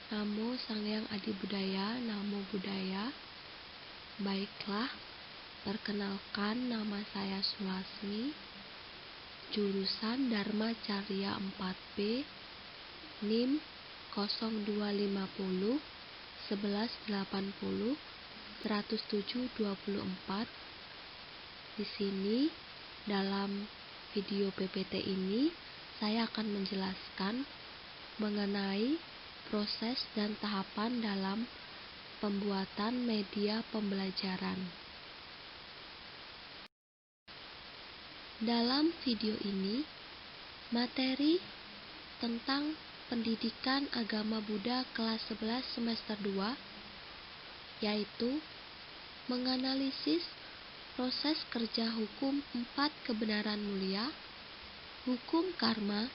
Namo Sang Hyang Adi Budaya, Namo Buddhaya. Baiklah, perkenalkan nama saya Sulasmi, jurusan Dharma Carya 4B, NIM 0250 1180 10724. Di sini dalam video PPT ini saya akan menjelaskan mengenai proses dan tahapan dalam pembuatan media pembelajaran. Dalam video ini, materi tentang pendidikan agama Buddha kelas 11 semester 2, yaitu menganalisis proses kerja hukum 4 kebenaran mulia, hukum karma,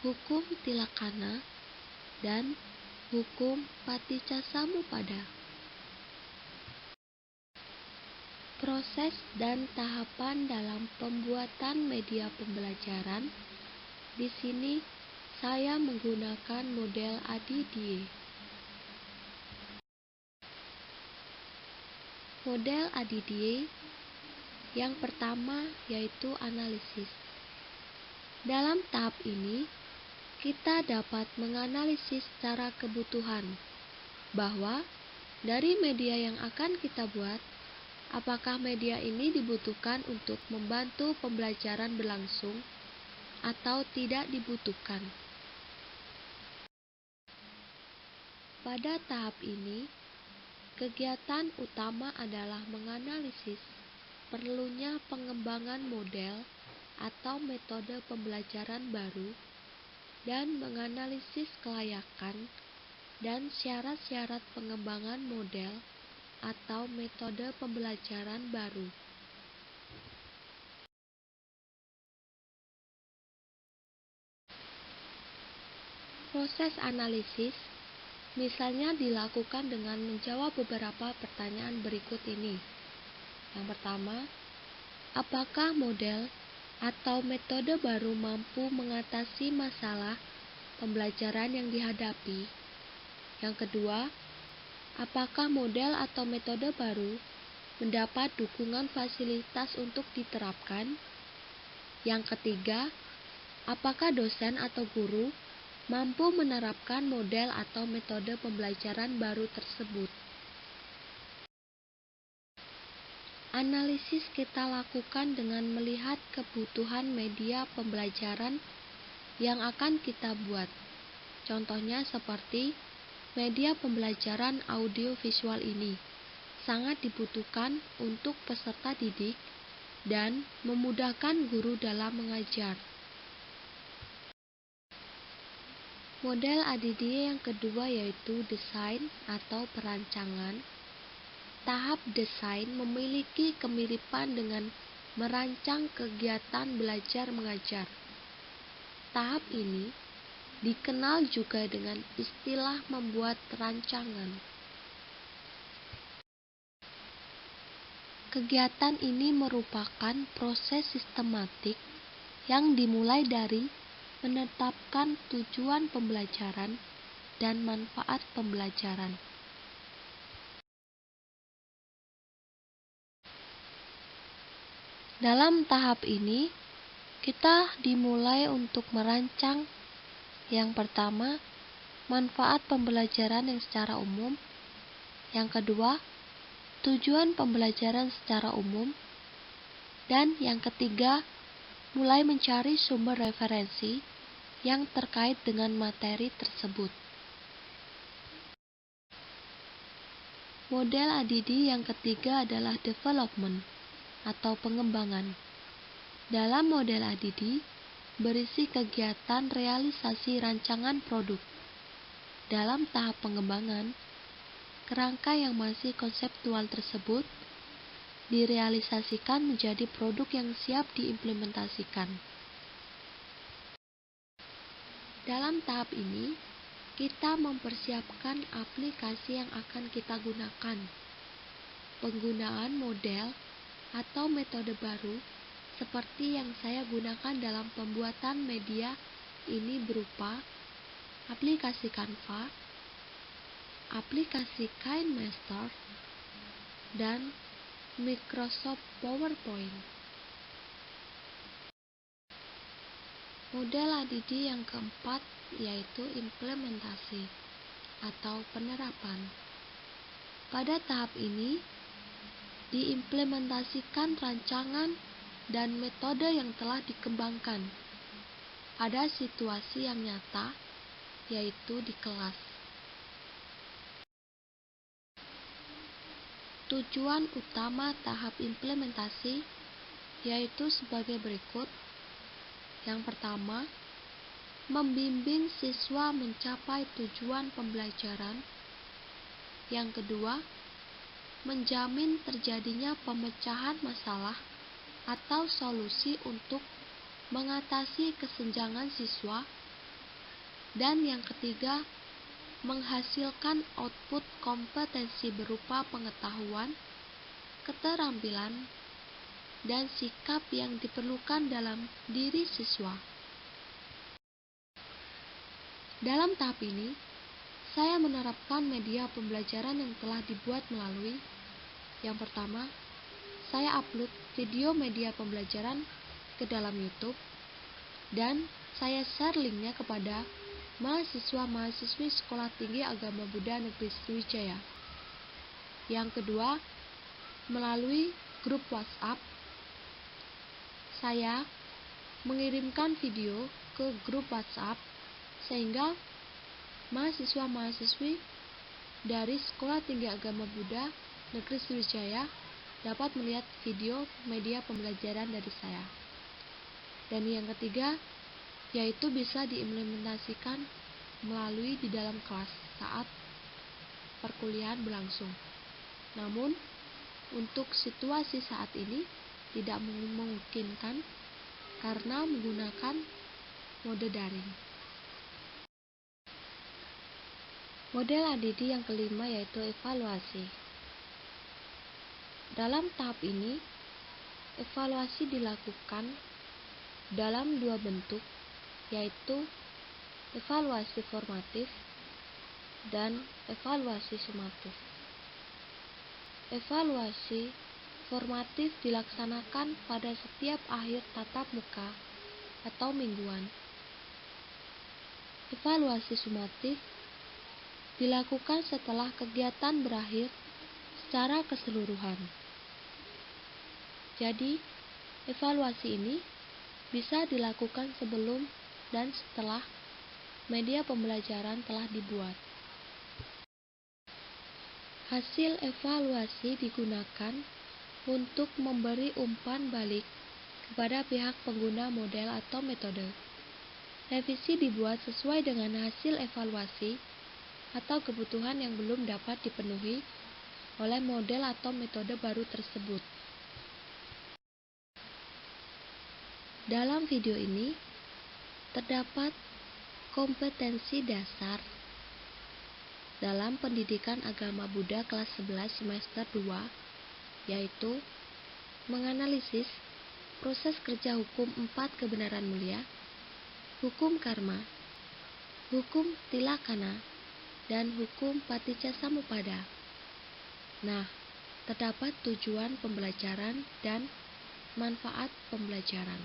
hukum tilakkhana, dan hukum paticcasamuppada. Proses dan tahapan dalam pembuatan media pembelajaran. Di sini saya menggunakan model ADDIE. Model ADDIE yang pertama yaitu analisis. Dalam tahap ini, kita dapat menganalisis secara kebutuhan bahwa dari media yang akan kita buat, apakah media ini dibutuhkan untuk membantu pembelajaran berlangsung atau tidak dibutuhkan. Pada tahap ini, kegiatan utama adalah menganalisis perlunya pengembangan model atau metode pembelajaran baru dan menganalisis kelayakan dan syarat-syarat pengembangan model atau metode pembelajaran baru. Proses analisis misalnya dilakukan dengan menjawab beberapa pertanyaan berikut ini. Yang pertama, apakah model atau metode baru mampu mengatasi masalah pembelajaran yang dihadapi? Yang kedua, apakah model atau metode baru mendapat dukungan fasilitas untuk diterapkan? Yang ketiga, apakah dosen atau guru mampu menerapkan model atau metode pembelajaran baru tersebut? Analisis kita lakukan dengan melihat kebutuhan media pembelajaran yang akan kita buat. Contohnya seperti media pembelajaran audio-visual ini sangat dibutuhkan untuk peserta didik dan memudahkan guru dalam mengajar. Model ADDIE yang kedua yaitu desain atau perancangan. Tahap desain memiliki kemiripan dengan merancang kegiatan belajar mengajar. Tahap ini dikenal juga dengan istilah membuat rancangan. Kegiatan ini merupakan proses sistematik yang dimulai dari menetapkan tujuan pembelajaran dan manfaat pembelajaran. Dalam tahap ini, kita dimulai untuk merancang yang pertama, manfaat pembelajaran yang secara umum. Yang kedua, tujuan pembelajaran secara umum. Dan yang ketiga, mulai mencari sumber referensi yang terkait dengan materi tersebut. Model ADDIE yang ketiga adalah development atau pengembangan. Dalam model ADDIE berisi kegiatan realisasi rancangan produk. Dalam tahap pengembangan, kerangka yang masih konseptual tersebut direalisasikan menjadi produk yang siap diimplementasikan. Dalam tahap ini, kita mempersiapkan aplikasi yang akan kita gunakan. Penggunaan model atau metode baru seperti yang saya gunakan dalam pembuatan media ini berupa aplikasi Canva, aplikasi KineMaster, dan Microsoft PowerPoint. Model ADD yang keempat yaitu implementasi atau penerapan. Pada tahap ini, diimplementasikan rancangan dan metode yang telah dikembangkan pada situasi yang nyata, yaitu di kelas. Tujuan utama tahap implementasi yaitu sebagai berikut. Yang pertama, membimbing siswa mencapai tujuan pembelajaran. Yang kedua, menjamin terjadinya pemecahan masalah atau solusi untuk mengatasi kesenjangan siswa. Dan yang ketiga, menghasilkan output kompetensi berupa pengetahuan, keterampilan, dan sikap yang diperlukan dalam diri siswa. Dalam tahap ini, saya menerapkan media pembelajaran yang telah dibuat melalui yang pertama, saya upload video media pembelajaran ke dalam YouTube dan saya share linknya kepada mahasiswa-mahasiswi Sekolah Tinggi Agama Buddha Negeri Sriwijaya. Yang kedua, melalui grup WhatsApp, saya mengirimkan video ke grup WhatsApp sehingga mahasiswa-mahasiswi dari Sekolah Tinggi Agama Buddha Negeri Sriwijaya dapat melihat video media pembelajaran dari saya. Dan yang ketiga, yaitu bisa diimplementasikan melalui di dalam kelas saat perkuliahan berlangsung. Namun, untuk situasi saat ini tidak memungkinkan karena menggunakan mode daring. Model ADD yang kelima yaitu evaluasi. Dalam tahap ini, evaluasi dilakukan dalam dua bentuk, yaitu evaluasi formatif dan evaluasi sumatif. Evaluasi formatif dilaksanakan pada setiap akhir tatap muka atau mingguan. Evaluasi sumatif dilakukan setelah kegiatan berakhir secara keseluruhan. Jadi, evaluasi ini bisa dilakukan sebelum dan setelah media pembelajaran telah dibuat. Hasil evaluasi digunakan untuk memberi umpan balik kepada pihak pengguna model atau metode. Revisi dibuat sesuai dengan hasil evaluasi atau kebutuhan yang belum dapat dipenuhi oleh model atau metode baru tersebut. Dalam video ini, terdapat kompetensi dasar dalam pendidikan agama Buddha kelas 11 semester 2, yaitu menganalisis proses kerja hukum 4 kebenaran mulia, hukum karma, hukum tilakana, dan hukum paticca samuppada. Nah, terdapat tujuan pembelajaran dan manfaat pembelajaran.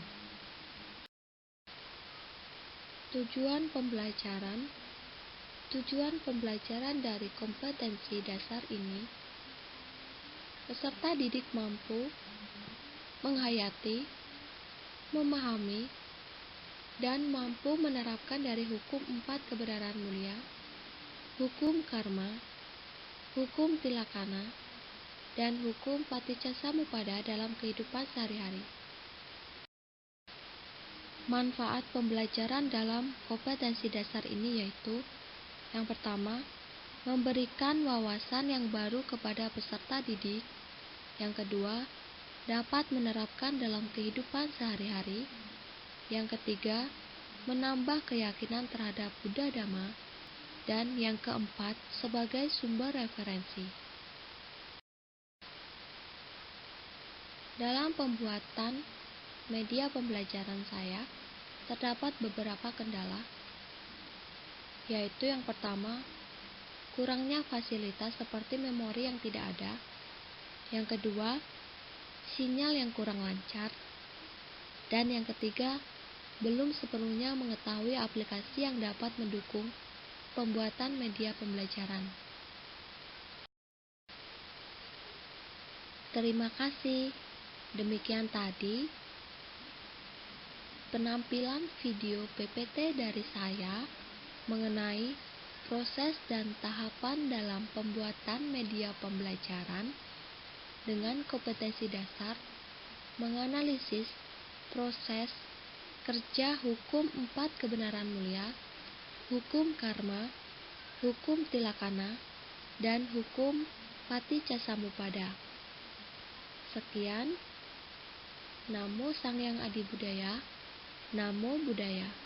Tujuan pembelajaran dari kompetensi dasar ini, peserta didik mampu menghayati, memahami, dan mampu menerapkan dari hukum 4 kebenaran mulia, hukum karma, hukum tilakana, dan hukum paticca samuppada dalam kehidupan sehari-hari. Manfaat pembelajaran dalam kompetensi dasar ini yaitu yang pertama, memberikan wawasan yang baru kepada peserta didik. Yang kedua, dapat menerapkan dalam kehidupan sehari-hari. Yang ketiga, menambah keyakinan terhadap Buddha Dhamma. Dan yang keempat, sebagai sumber referensi. Dalam pembuatan media pembelajaran saya, terdapat beberapa kendala, yaitu yang pertama, kurangnya fasilitas seperti memori yang tidak ada. Yang kedua, sinyal yang kurang lancar. Dan yang ketiga, belum sepenuhnya mengetahui aplikasi yang dapat mendukung pembuatan media pembelajaran. Terima kasih. Demikian tadi penampilan video PPT dari saya mengenai proses dan tahapan dalam pembuatan media pembelajaran dengan kompetensi dasar menganalisis proses kerja hukum 4 kebenaran mulia, hukum karma, hukum tilakana, dan hukum paticcasamuppada. Sekian. Namo Sang Hyang Adi Budaya. Namo Buddhaya.